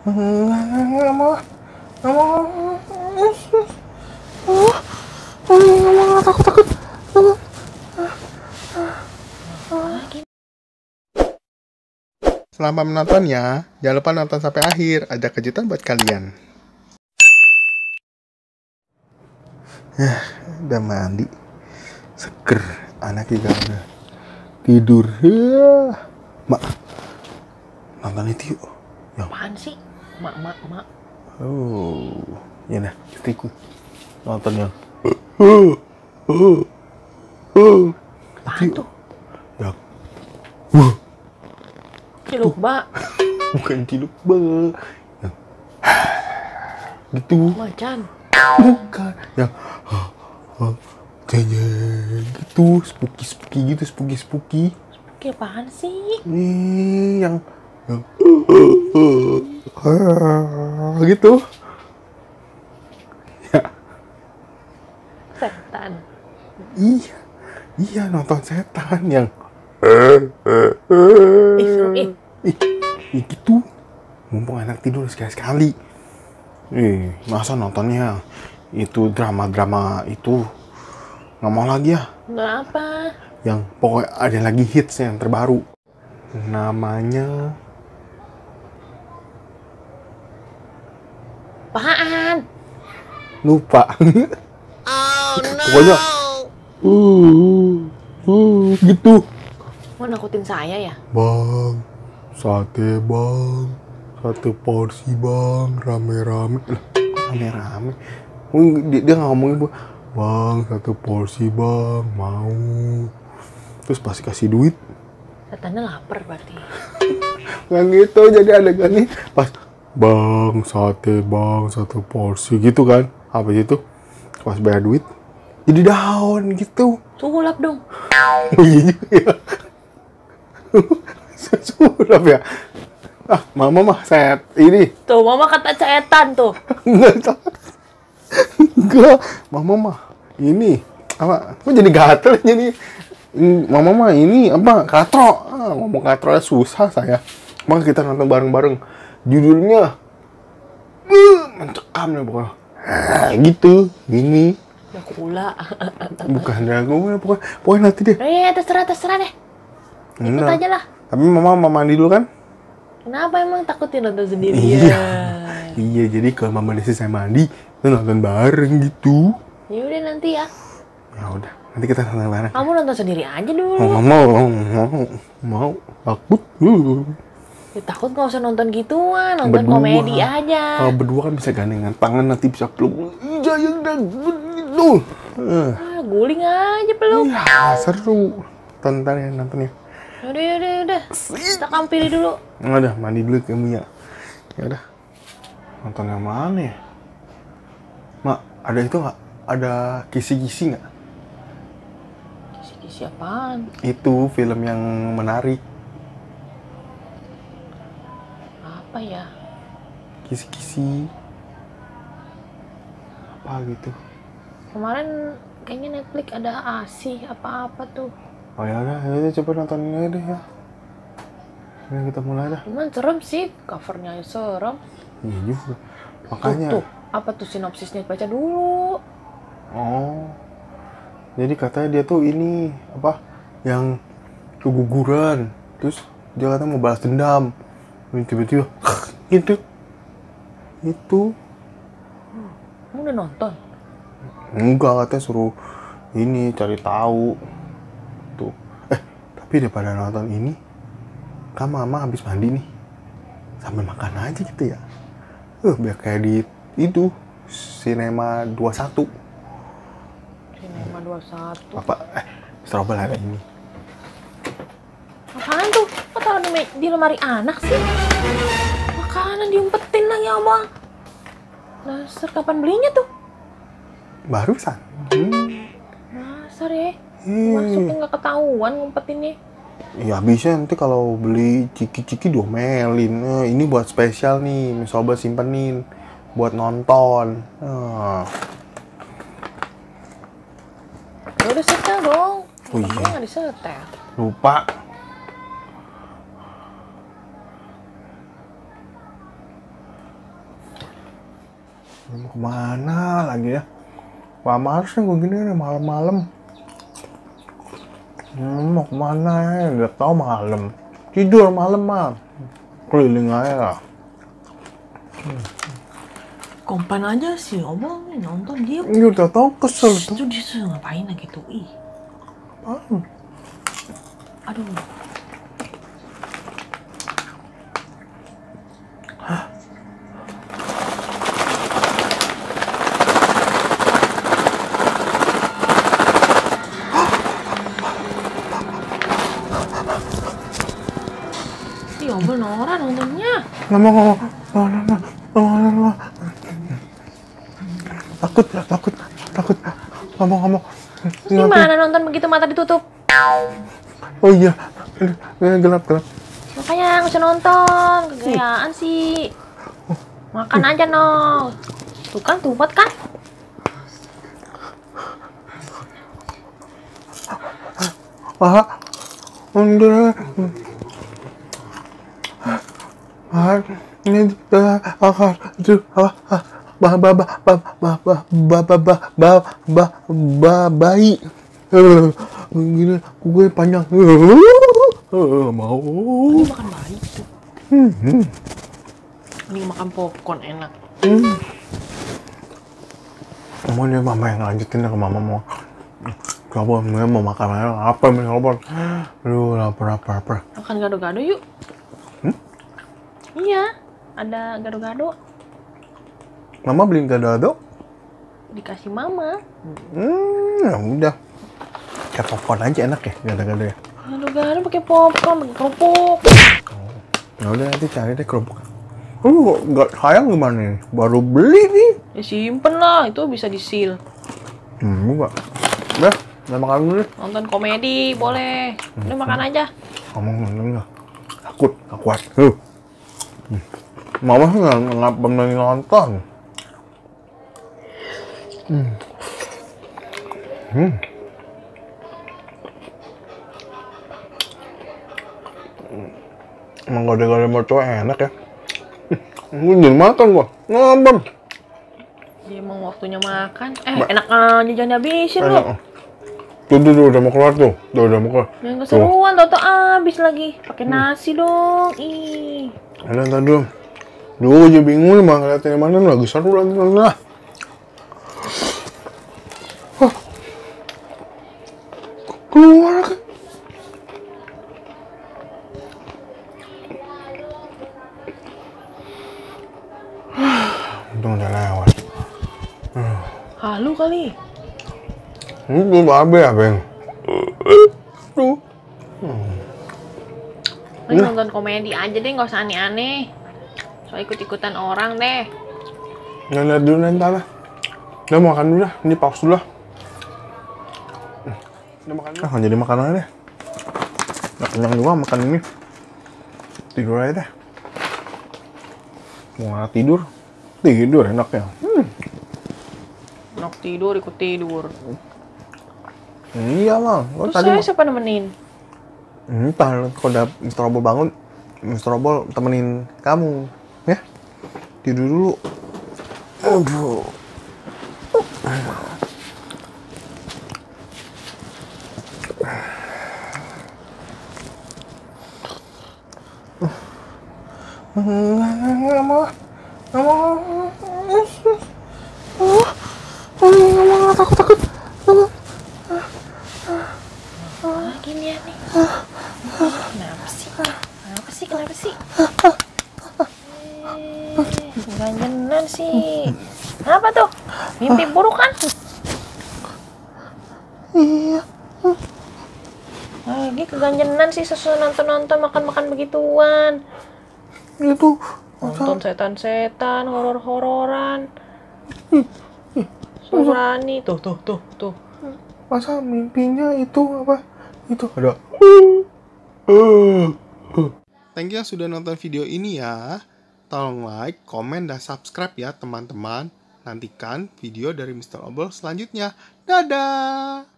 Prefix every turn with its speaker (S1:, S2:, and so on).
S1: Nggak mau. Nggak mau. Nggak mau. Takut. Selamat menonton ya. Jangan lupa nonton sampai akhir. Ada kejutan buat kalian. Udah mandi. Seger. Anak juga udah tidur. Mak, nonton itu yuk.
S2: Apaan sih? Mak.
S1: Oh, ya dah, istriku nonton yang.
S2: Apaan tuh?
S1: Yang.
S2: Cilukba.
S1: Bukan cilukba. Yang. Gitu.
S2: Macan.
S1: Bukan. Yang. Jeng gitu, spooky gitu, spooky.
S2: Oke, apaan sih?
S1: Nih, yang gitu. Ya.
S2: Setan.
S1: Iya nonton setan yang
S2: Seru.
S1: gitu. Mumpung anak tidur sekali. Masa nontonnya itu drama itu nggak mau lagi ya?
S2: Kenapa?
S1: Yang pokoknya ada lagi hits yang terbaru. Namanya
S2: Apaan?
S1: lupa.
S2: Oh no.
S1: Pokoknya gitu.
S2: Mau nakutin saya ya?
S1: Bang, sate bang, satu porsi bang, rame-rame. Lah, rame-rame. Dia nggak ngomongin bang, satu porsi bang, mau. Terus pasti kasih duit.
S2: Setannya lapar berarti.
S1: Nggak gitu, jadi adegannya pas bang, sate bang, satu porsi gitu kan. Habis itu pas bayar duit, jadi down gitu.
S2: Sulap dong.
S1: Oh iya juga ya. Sulap ya. Mama mah set ini.
S2: Tuh, mama kata setan tuh.
S1: Enggak, mama mah ini apa? Kok jadi gatel jadi? Mama mah ini apa? Katro. Ngomong katro susah saya. Maka kita nonton bareng-bareng. Judulnya mencekam nih pokoknya. Gitu, gini.
S2: Dracula.
S1: Bukan Dracula, pokoknya nanti deh.
S2: Terserah deh. Ikut aja lah.
S1: Tapi mama mandi dulu kan?
S2: Kenapa emang takutin nonton sendirian?
S1: Iya, jadi kalau mama udah selesai mandi, kita nonton bareng gitu.
S2: Ya udah nanti ya.
S1: Ya udah, nanti kita nonton bareng.
S2: Kamu nonton sendiri aja dulu.
S1: Mau, takut.
S2: Ya, takut nggak usah nonton gituan, nonton
S1: Berdua.
S2: komedi aja.
S1: Kalau berdua kan bisa gandengan tangan, nanti bisa peluk. Iya, yang gitu.
S2: Guling aja peluk.
S1: Iya, seru. Nonton ya, nonton ya.
S2: Udah. Kita kampiri dulu.
S1: Udah, mandi dulu kamu ya. Ya udah. Nonton yang mana ya? Mak, ada itu nggak? Ada kisi-kisi nggak?
S2: Kisi-kisi apaan?
S1: Itu film yang menarik.
S2: Apa ya?
S1: Kisi-kisi. Apa gitu?
S2: Kemarin kayaknya Netflix ada ASI apa-apa tuh.
S1: Oh ya udah, coba nonton ini deh ya. Ini kita mulai dah.
S2: Cuman serem sih, covernya serem.
S1: Iya juga. Makanya.
S2: Tuh, apa tuh sinopsisnya? Baca dulu.
S1: Oh. Jadi katanya dia tuh ini apa? Yang keguguran. Terus dia katanya mau balas dendam. Tiba-tiba gitu. Itu.
S2: Kamu udah nonton?
S1: Enggak, katanya suruh ini cari tahu. Tuh. Tapi daripada nonton ini, kan mama habis mandi nih. Sambil makan aja gitu ya. Biar kayak di itu Cinema 21.
S2: Cinema 21.
S1: Apa? Strobel ada ini.
S2: Apaan tuh? Kok taruh di lemari anak sih? Makanan diumpetin lagi abang. Dasar, kapan belinya tuh?
S1: Barusan.
S2: Dasar ya. Masuknya nggak ketahuan ngumpetinnya.
S1: Ya bisa nanti kalau beli ciki-ciki diomelin. Ini buat spesial nih, coba simpenin buat nonton.
S2: Ya udah setel dong.
S1: Oh iya.
S2: Nggak disetel.
S1: Lupa. Mau kemana lagi ya? Wah, males nih gue gini nih malam-malam. Mau kemana ya? Gak tau malam. Tidur malam mah. Keliling aja lah.
S2: Kompan aja sih, Obang nih nonton dia.
S1: Ini udah tau kesel tuh.
S2: Itu dia tuh ngapain lah gitu, ih.
S1: Apaan?
S2: Aduh. Ih, Obang Nora nontonnya.
S1: Nggak mau. Takut. Nggak mau.
S2: Gimana nonton begitu mata ditutup?
S1: Oh iya, gelap.
S2: Makanya nggak usah nonton, kegayaan sih. Makan aja no. Tuh kan, tumpet kan?
S1: Udah. Ini bayi. Gini, gue panjang. Mau.
S2: Ini makan bayi tuh. Ini makan popcorn enak.
S1: Mau nih mama yang lanjutin ke mama mau. Coba mau makan apa nih lapar. Aduh lapar.
S2: Makan gado-gado yuk. Iya, ada gado-gado.
S1: Mama beliin gado-gado?
S2: Dikasih mama.
S1: Ya udah. Kayak popcorn aja enak ya gado-gado ya.
S2: Gado-gado pakai popcorn, pakai kerupuk.
S1: Ya udah nanti cari deh kerupuk. Nggak sayang gimana nih? Baru beli nih.
S2: Ya simpen lah, itu bisa di-seal.
S1: Enggak. Udah makan dulu deh.
S2: Nonton komedi boleh. Udah makan aja.
S1: Ngomong enggak. Takut, gak kuat. Mama nggak pernah nonton. Emang gado-gado mertua enak ya. Gue jadi makan gua. Ngambang.
S2: Dia emang waktunya makan. Enak aja jangan dihabisin lu.
S1: Tuh, udah mau keluar tuh. Udah mau keluar.
S2: Yang keseruan, tau abis lagi. Pakai nasi dong. Ih.
S1: Ada ntar dulu. Duh, aja bingung nih mah ngeliatin mana lagi seru lagi lah. Keluar kan. Untung udah lewat.
S2: Halu kali.
S1: Itu babe ya, Beng. Tuh.
S2: Nonton komedi aja deh, nggak usah aneh-aneh. So ikut-ikutan orang deh.
S1: Lihat dulu nanti lah. Udah makan dulu lah. Ini pause dulu lah. Udah makan dulu. Jadi makan aja deh. Udah kenyang juga makan ini. Tidur aja deh. Mau nggak tidur? Tidur enaknya.
S2: Enak tidur, ikut tidur.
S1: Iya, Mang.
S2: Terus saya siapa nemenin?
S1: Ntar kalau udah Mr. Robol bangun, Mr. Robol temenin kamu, ya? Tidur dulu. Aduh. Nggak mau. Takut.
S2: Gini ya nih. Kenapa sih? Ganjenan sih. Apa tuh? Mimpi buruk kan?
S1: Iya.
S2: Lagi keganjenan sih sesuai nonton makan begituan.
S1: Itu
S2: Nonton setan-setan, horor-hororan. Surani tuh.
S1: masa mimpinya itu apa? Itu ada. Thank you sudah nonton video ini ya. Tolong like, komen, dan subscribe ya teman-teman. Nantikan video dari Mr. Obol selanjutnya. Dadah!